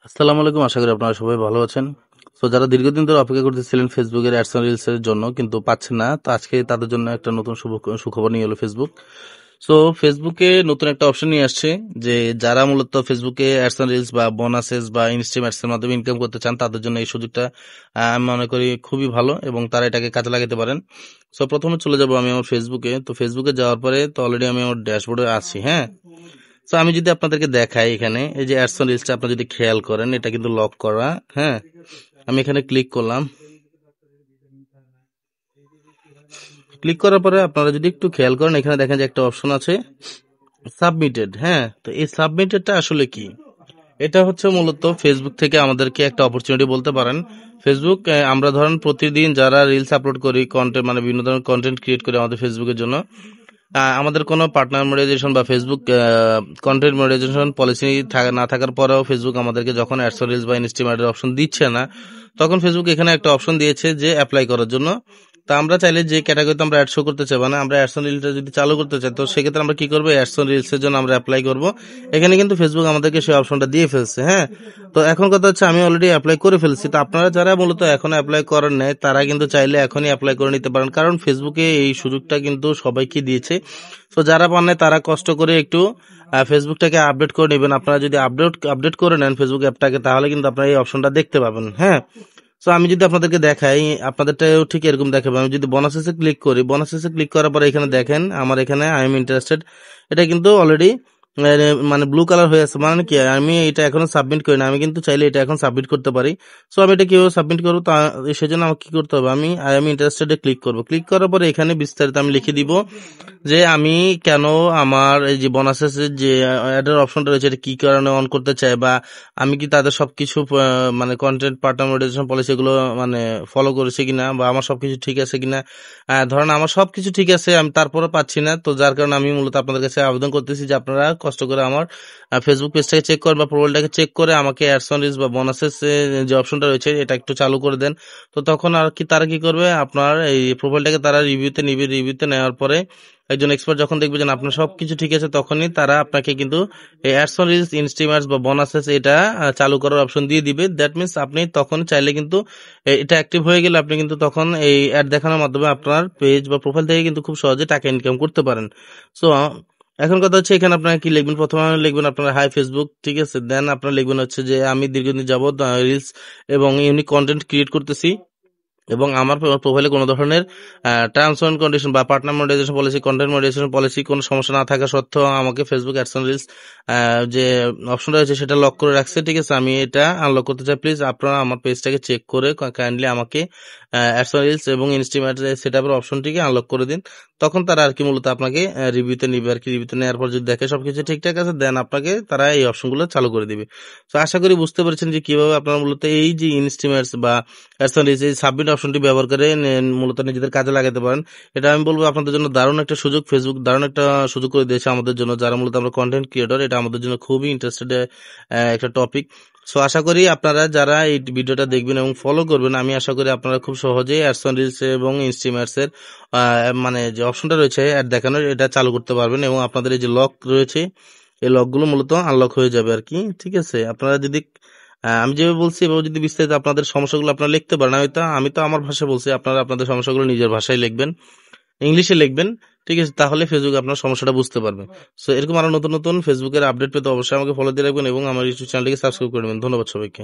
আসসালামু আলাইকুম। আশা করি আপনারা সবাই ভালো আছেন। তো যারা দীর্ঘদিন ধরে অপেক্ষা করতেছিলেন ফেসবুকের অ্যাডস এন্ড রিলস এর জন্য কিন্তু পাচ্ছেন না, তো আজকে তাদের জন্য একটা নতুন সুখবর নিয়ে এলো ফেসবুক। সো ফেসবুকে নতুন একটা অপশন নিয়ে আসছে যে যারা মূলত ফেসবুকে অ্যাডস এন্ড রিলস বা বোনাসেস বা ইনস্ট্রিম অ্যাডস এর মাধ্যমে ইনকাম করতে চান তাদের জন্য এই সুযোগটা আমি মনে করি খুবই ভালো এবং তারা এটাকে কাজে লাগাতে পারেন। সো প্রথমে চলে যাব আমি আমার ফেসবুকে। তো ফেসবুকে যাওয়ার পরে তো অলরেডি আমি আমার ড্যাশবোর্ডে আছি, হ্যাঁ। তো আমি যদি আপনাদেরকে দেখাই, এখানে এই যে অ্যাডসন রিলসটা আপনারা যদি খেয়াল করেন, এটা কিন্তু লক করা, হ্যাঁ। আমি এখানে ক্লিক করলাম। ক্লিক করার পরে আপনারা যদি একটু খেয়াল করেন, এখানে দেখেন যে একটা অপশন আছে সাবমিটেড, হ্যাঁ। তো এই সাবমিটেডটা আসলে কি? এটা হচ্ছে মূলত ফেসবুক থেকে আমাদেরকে একটা অপরচুনিটি বলতে পারেন। ফেসবুক আমরা ধরেন প্রতিদিন যারা রিলস আপলোড করি, কন্টেন্ট মানে বিভিন্ন ধরনের কন্টেন্ট ক্রিয়েট করি আমাদের ফেসবুকের জন্য, আমাদের কোনো পার্টনার মনিটাইজেশন বা ফেসবুক কন্টেন্ট মনিটাইজেশন পলিসি না থাকার পরেও ফেসবুক আমাদেরকে যখন অ্যাডস রিলস বা ইনস্টিমেটের অপশন দিচ্ছে না, তখন ফেসবুক এখানে একটা অপশন দিয়েছে যে অ্যাপ্লাই করার জন্য। তা আমরা চাইলে যে ক্যাটাগরিতে আমরা অ্যাড শো করতে চাই, মানে আমরা অ্যাডস রিলসটা যদি চালু করতে চাই, তো সেক্ষেত্রে আমরা কি করবো, অ্যাডস রিলস এর জন্য আমরা অ্যাপ্লাই করব। এখানে কিন্তু ফেসবুক আমাদেরকে সেই অপশনটা দিয়ে ফেলছে, হ্যাঁ। তো এখন কথা হচ্ছে আমি অলরেডি অ্যাপ্লাই করে ফেলছি। তো আপনারা যারা মূলত এখনো অ্যাপ্লাই করেন নাই তারা কিন্তু চাইলে এখনই অ্যাপ্লাই করে নিতে পারেন, কারণ ফেসবুকে এই সুযোগটা কিন্তু সবাইকে দিয়েছে। তো যারা পান নাই তারা কষ্ট করে একটু ফেসবুকটাকে আপডেট করে নেবেন। আপনারা যদি আপডেট করে নেন ফেসবুক অ্যাপটাকে, তাহলে কিন্তু আপনারা এই অপশনটা দেখতে পাবেন, হ্যাঁ। তো আমি যদি আপনাদেরকে দেখাই, আপনাদেরটাও ঠিক এরকম দেখাবো। আমি যদি বোনাসেসে ক্লিক করি, বোনাসেসে ক্লিক করার পরে এখানে দেখেন আমার এখানে আই এম ইন্টারেস্টেড, এটা কিন্তু অলরেডি মানে ব্লু কালার হয়ে আছে। মানে কি, আমি এটা এখনো সাবমিট করি না, আমি কিন্তু চাইলে এটা এখন সাবমিট করতে পারি। সো আমি এটা কিভাবে সাবমিট করবো, তা সেজন্য আমাকে কি করতে হবে, আমি আই এম ইন্টারেস্টেড ক্লিক করবো। ক্লিক করার পরে এখানে বিস্তারিত আমি লিখে দিব যে আমি কেন আমার এই যে বোনাসেস যে অ্যাডের অপশনটা রয়েছে এটা কি কারণে অন করতে চাই, বা আমি কি তাদের সবকিছু মানে কন্টেন্ট পার্টনার মনিটাইজেশন পলিসি গুলো মানে ফলো করেছি কিনা, বা আমার সবকিছু ঠিক আছে কিনা। ধরেন আমার সবকিছু ঠিক আছে, আমি তারপরে পাচ্ছি না, তো যার কারণে আমি মূলত আপনাদের কাছে আবেদন করতেছি যে আপনারা কষ্ট করে আমার ফেসবুক পেজটাকে চেক করেন বা প্রোফাইলটাকে চেক করে আমাকে অ্যাডস অন রিলস বা বোনাসেস যে অপশনটা রয়েছে এটা একটু চালু করে দেন। তো তখন আর কি তারা কি করবে, আপনার এই প্রোফাইলটাকে তারা রিভিউতে নিবে। রিভিউতে নেওয়ার পরে একজন এক্সপার্ট যখন দেখবে যে আপনার সবকিছু ঠিক আছে, তখনই তারা আপনাকে কিন্তু এই অ্যাডস অন রিলস, ইনস্টিমার্স বা বোনাসেস এটা চালু করার অপশন দিয়ে দিবে। দ্যাট মিনস আপনি তখন চাইলে কিন্তু এটা অ্যাক্টিভ হয়ে গেলে আপনি কিন্তু তখন এই অ্যাড দেখানোর মাধ্যমে আপনার পেজ বা প্রোফাইল থেকে কিন্তু খুব সহজে টাকা ইনকাম করতে পারেন। সো এখন কথা হচ্ছে এখানে আপনারা কি লিখবেন, প্রথমে লিখবেন আপনার হাই ফেসবুক, ঠিক আছে। দেন আপনারা লিখবেন হচ্ছে যে আমি দীর্ঘদিন যাবত রিলস এবং ইউনিক কন্টেন্ট ক্রিয়েট করতেছি এবং আমার প্রোফাইলে কোনো ধরনের টার্মস এন্ড কন্ডিশন বা partner monetization policy, content monetization policy কোনো সমস্যা না থাকা সত্ত্বেও আমাকে ফেসবুক অ্যাডস এন্ড রিলস যে অপশনটা রয়েছে সেটা লক করে রাখছে, ঠিক আছে। আমি এটা আনলক করতে চাই। প্লিজ আপনারা আমার পেজটাকে চেক করে কাইন্ডলি আমাকে অ্যাডস এন্ড রিলস এবং ইনস্টিমেট সেটআপের অপশনটিকে আনলক করে দিন। তখন তারা আর কি মূলত আপনাকে রিভিউতে নিবে আর কি। রিভিউতে নেওয়ার পর যদি দেখে সবকিছু ঠিকঠাক আছে, দেন আপনাকে তারা এই অপশনগুলো চালু করে দিবে। তো আশা করি বুঝতে পেরেছেন যে কিভাবে আপনারা মূলত এই যে ইনস্টিমেটস বা এই সাবমিট অপশনটি ব্যবহার করে মূলত নিজেদের কাজে লাগাতে পারেন। এটা আমি বলবো আপনাদের জন্য দারুণ একটা সুযোগ। ফেসবুক দারুণ একটা সুযোগ করে দিয়েছে আমাদের জন্য, যারা মূলত আমরা কন্টেন্ট ক্রিয়েটর। এটা আমাদের জন্য খুবই ইন্টারেস্টেড একটা টপিক। সো আশা করি আপনারা যারা এই ভিডিওটা দেখবেন এবং ফলো করবেন, আমি আশা করি আপনারা খুব সহজেই অ্যাডস অন রিলস এবং ইনস্টিমেটস এর মানে যে অপশনটা রয়েছে অ্যাড দেখানোর, এটা চালু করতে পারবেন এবং আপনাদের এই যে লক রয়েছে এই লকগুলো মূলত আনলক হয়ে যাবে আর কি, ঠিক আছে। আপনারা যদি আমি যেভাবে বলছি এভাবে যদি বিস্তারিত আপনাদের সমস্যাগুলো আপনারা লিখতে পারেন, আমি তো আমার ভাষায় বলছি, আপনারা আপনাদের সমস্যাগুলো নিজের ভাষায় লিখবেন, ইংলিশে লিখবেন, ঠিক আছে। তাহলে ফেসবুক আপনার সমস্যাটা বুঝতে পারবে। সো এরকম আরো নতুন নতুন ফেসবুকের আপডেট পেতে অবশ্যই আমাকে ফলো দিয়ে রাখবেন এবং আমার ইউটিউব চ্যানেলটিকে সাবস্ক্রাইব করে নেবেন। ধন্যবাদ সবাইকে।